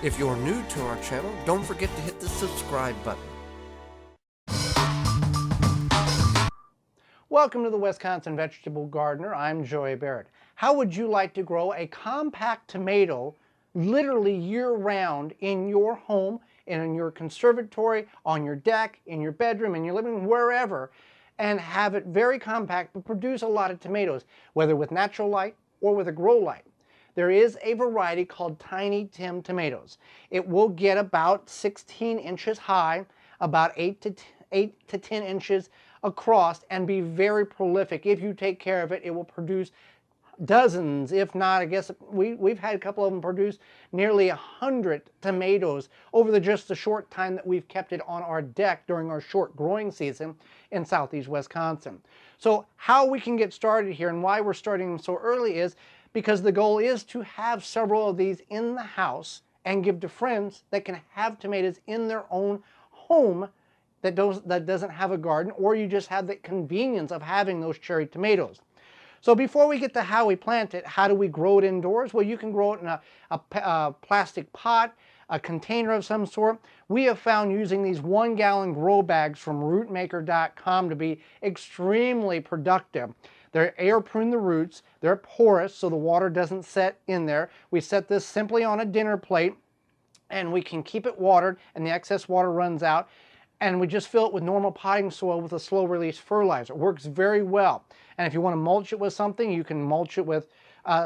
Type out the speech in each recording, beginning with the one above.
If you're new to our channel, don't forget to hit the subscribe button. Welcome to the Wisconsin Vegetable Gardener. I'm Joey Barrett. How would you like to grow a compact tomato literally year-round in your home, in your conservatory, on your deck, in your bedroom, in your living room, wherever, and have it very compact but produce a lot of tomatoes, whether with natural light or with a grow light? There is a variety called Tiny Tim tomatoes. It will get about 16 inches high, about 8 to 10 inches across, and be very prolific. If you take care of it, it will produce dozens, if not, I guess we've had a couple of them produce nearly 100 tomatoes over just the short time that we've kept it on our deck during our short growing season in southeast Wisconsin. So how we can get started here and why we're starting them so early is because the goal is to have several of these in the house and give to friends that can have tomatoes in their own home that doesn't have a garden, or you just have the convenience of having those cherry tomatoes. So before we get to how we plant it, how do we grow it indoors? Well, you can grow it in a plastic pot, a container of some sort. We have found using these 1-gallon grow bags from rootmaker.com to be extremely productive. They're air-prune the roots, they're porous so the water doesn't set in there. We set this simply on a dinner plate and we can keep it watered and the excess water runs out. And we just fill it with normal potting soil with a slow release fertilizer. It works very well. And if you want to mulch it with something, you can mulch it with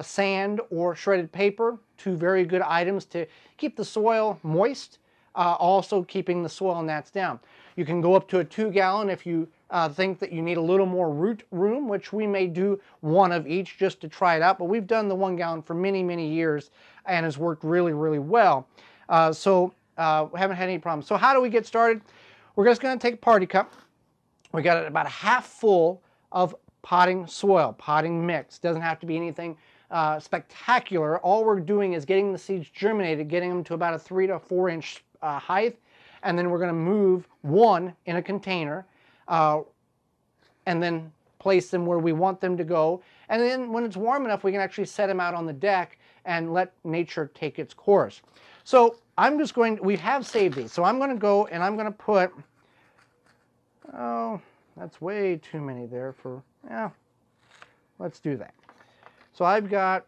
sand or shredded paper, two very good items to keep the soil moist, also keeping the soil gnats down. You can go up to a 2-gallon if you think that you need a little more root room, which we may do one of each just to try it out. But we've done the 1-gallon for many, many years and has worked really, really well. We haven't had any problems. So how do we get started? We're just going to take a party cup. We got it about a half full of potting soil, potting mix. Doesn't have to be anything spectacular. All we're doing is getting the seeds germinated, getting them to about a 3 to 4 inch height, and then we're going to move one in a container and then place them where we want them to go. And then when it's warm enough, we can actually set them out on the deck and let nature take its course. So I'm just going, we have saved these, so I'm going to go and I'm going to put, oh, that's way too many there for, yeah, let's do that. So I've got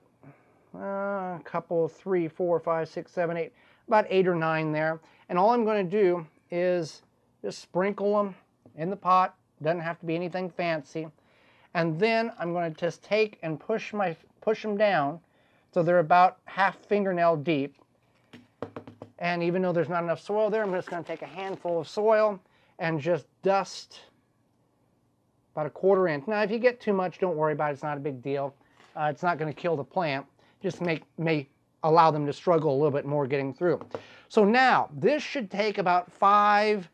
a couple, 3, 4, 5, 6, 7, 8, about 8 or 9 there. And all I'm going to do is just sprinkle them in the pot. Doesn't have to be anything fancy. And then I'm going to just take and push them down so they're about half fingernail deep. And even though there's not enough soil there, I'm just going to take a handful of soil and just dust about a 1/4 inch. Now, if you get too much, don't worry about it. It's not a big deal. It's not going to kill the plant. Just may allow them to struggle a little bit more getting through. So now, this should take about 5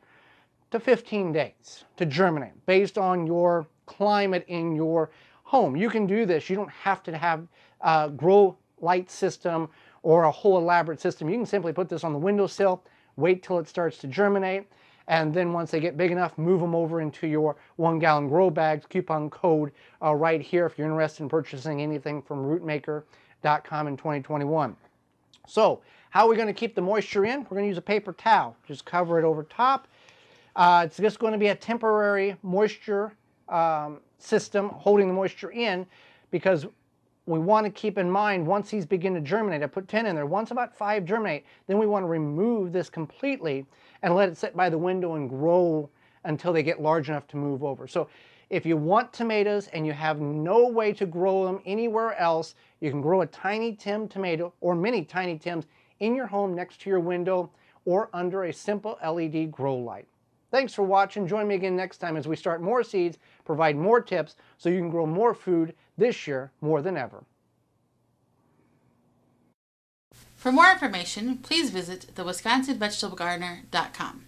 to 15 days to germinate based on your climate in your home. You can do this. You don't have to have a grow light system or a whole elaborate system. You can simply put this on the windowsill, wait till it starts to germinate, and then once they get big enough, move them over into your 1-gallon grow bags. Coupon code right here if you're interested in purchasing anything from rootmaker.com in 2021. So how are we going to keep the moisture in? We're going to use a paper towel. Just cover it over top. It's just going to be a temporary moisture system holding the moisture in, because we want to keep in mind once these begin to germinate, I put 10 in there, once about 5 germinate, then we want to remove this completely and let it sit by the window and grow until they get large enough to move over. So if you want tomatoes and you have no way to grow them anywhere else, you can grow a Tiny Tim tomato or many Tiny Tims in your home next to your window or under a simple LED grow light. Thanks for watching. Join me again next time as we start more seeds, provide more tips so you can grow more food this year more than ever. For more information, please visit thewisconsinvegetablegardener.com.